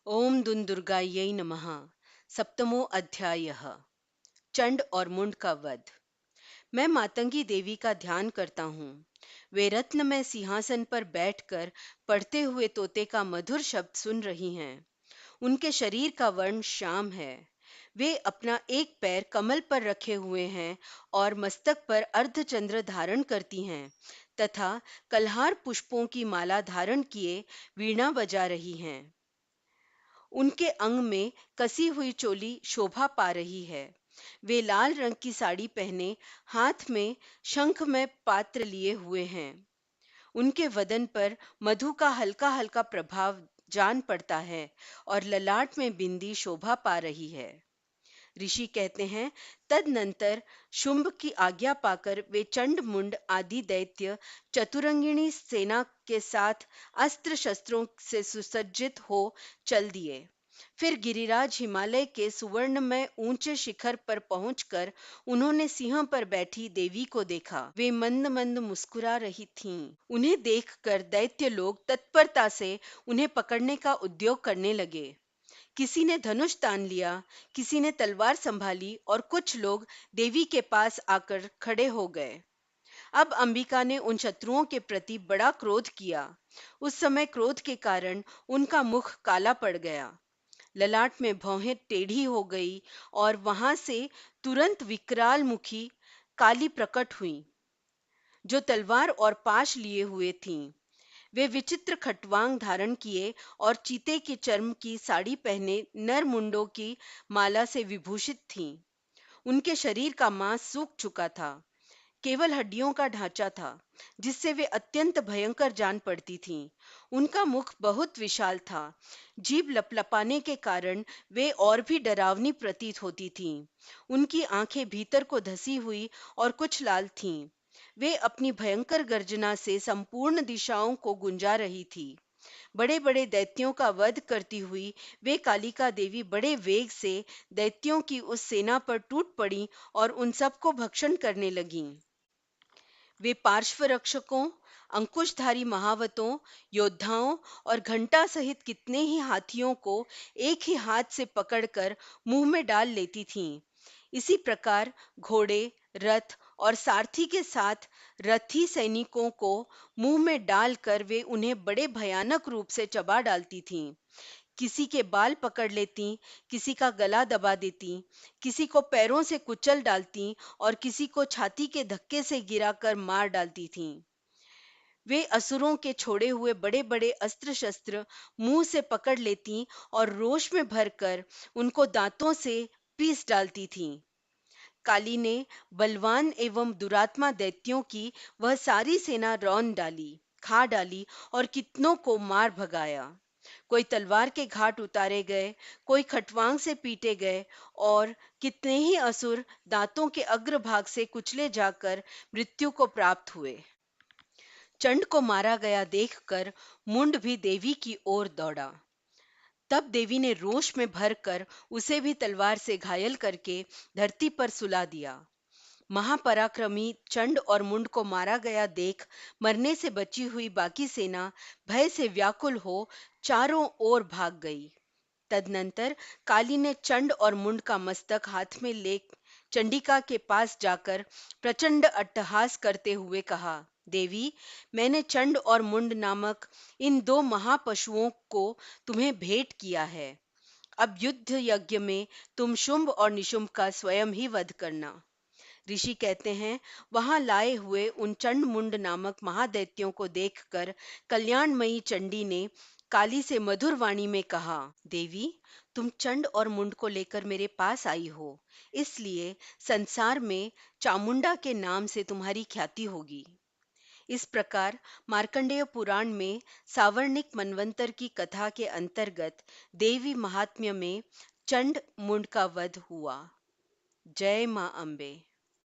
ओम दुर्गायै नमः। सप्तमो अध्यायः। चंड और मुंड का वध। मैं मातंगी देवी का ध्यान करता हूँ। वे रत्नमय सिंहासन पर बैठकर पढ़ते हुए तोते का मधुर शब्द सुन रही हैं। उनके शरीर का वर्ण श्याम है। वे अपना एक पैर कमल पर रखे हुए हैं और मस्तक पर अर्धचंद्र धारण करती हैं तथा कल्हार पुष्पों की माला धारण किए वीणा बजा रही हैं। उनके अंग में कसी हुई चोली शोभा पा रही है। वे लाल रंग की साड़ी पहने हाथ में शंख में पात्र लिए हुए हैं। उनके वदन पर मधु का हल्का हल्का प्रभाव जान पड़ता है और ललाट में बिंदी शोभा पा रही है। ऋषि कहते हैं, तदनंतर शुंभ की आज्ञा पाकर वे चंड मुंड आदि दैत्य चतुरंगिणी सेना के साथ अस्त्र शस्त्रों से सुसज्जित हो चल दिए। फिर गिरिराज हिमालय के सुवर्णमय ऊंचे शिखर पर पहुंचकर उन्होंने सिंह पर बैठी देवी को देखा। वे मंद मंद मुस्कुरा रही थीं। उन्हें देखकर दैत्य लोग तत्परता से उन्हें पकड़ने का उद्योग करने लगे। किसी ने धनुष तान लिया, किसी ने तलवार संभाली और कुछ लोग देवी के पास आकर खड़े हो गए। अब अंबिका ने उन शत्रुओं के प्रति बड़ा क्रोध किया। उस समय क्रोध के कारण उनका मुख काला पड़ गया, ललाट में भौहें टेढ़ी हो गई और वहां से तुरंत विकराल मुखी काली प्रकट हुई, जो तलवार और पाश लिए हुए थीं। वे विचित्र खटवांग धारण किए और चीते के चर्म की साड़ी पहने नर मुंडों की माला से विभूषित थीं। उनके शरीर का मांस सूख चुका था, केवल हड्डियों का ढांचा था, जिससे वे अत्यंत भयंकर जान पड़ती थीं। उनका मुख बहुत विशाल था, जीभ लपलपाने के कारण वे और भी डरावनी प्रतीत होती थीं। उनकी आंखें भीतर को धसी हुई और कुछ लाल थीं। वे अपनी भयंकर गर्जना से संपूर्ण दिशाओं को गुंजा रही थी। बड़े बड़े दैत्यों का वध करती हुई वे कालिका देवी बड़े वेग से दैत्यों की उस सेना पर टूट पड़ी और उन सबको भक्षण करने लगीं। वे पार्श्व रक्षकों, अंकुशधारी महावतों, योद्धाओं और घंटा सहित कितने ही हाथियों को एक ही हाथ से पकड़कर मुंह में डाल लेती थीं। इसी प्रकार घोड़े, रथ और सारथी के साथ रथी सैनिकों को मुंह में डालकर वे उन्हें बड़े भयानक रूप से चबा डालती थीं। किसी के बाल पकड़ लेती, किसी का गला दबा देती, किसी को पैरों से कुचल डालती और किसी को छाती के धक्के से गिराकर मार डालती थीं। वे असुरों के छोड़े हुए बड़े बड़े अस्त्र शस्त्र मुंह से पकड़ लेती और रोष में भरकर उनको दांतों से पीस डालती थीं। काली ने बलवान एवं दुरात्मा दैत्यों की वह सारी सेना रौंद डाली, खा डाली और कितनों को मार भगाया। कोई तलवार के घाट उतारे गए, कोई खटवांग से पीटे गए और कितने ही असुर दांतों के अग्रभाग से कुचले जाकर मृत्यु को प्राप्त हुए। चंड को मारा गया देखकर मुंड भी देवी की ओर दौड़ा। तब देवी ने रोष में भरकर उसे भी तलवार से घायल करके धरती पर सुला दिया। महापराक्रमी चंड और मुंड को मारा गया देख मरने से बची हुई बाकी सेना भय से व्याकुल हो चारों ओर भाग गई। तदनंतर काली ने चंड और मुंड का मस्तक हाथ में ले चंडिका के पास जाकर प्रचंड अट्टहास करते हुए कहा, देवी, मैंने चंड और मुंड नामक इन दो महापशुओं को तुम्हें भेंट किया है। अब युद्ध यज्ञ में तुम शुंभ और निशुंभ का स्वयं ही वध करना। ऋषि कहते हैं, वहां लाए हुए उन चंड मुंड नामक महादैत्यों को देखकर कल्याणमयी चंडी ने काली से मधुर वाणी में कहा, देवी, तुम चंड और मुंड को लेकर मेरे पास आई हो, इसलिए संसार में चामुंडा के नाम से तुम्हारी ख्याति होगी। इस प्रकार मार्कंडेय पुराण में सावर्णिक मनवंतर की कथा के अंतर्गत देवी महात्म्य में चंड मुंड का वध हुआ। जय मां अम्बे।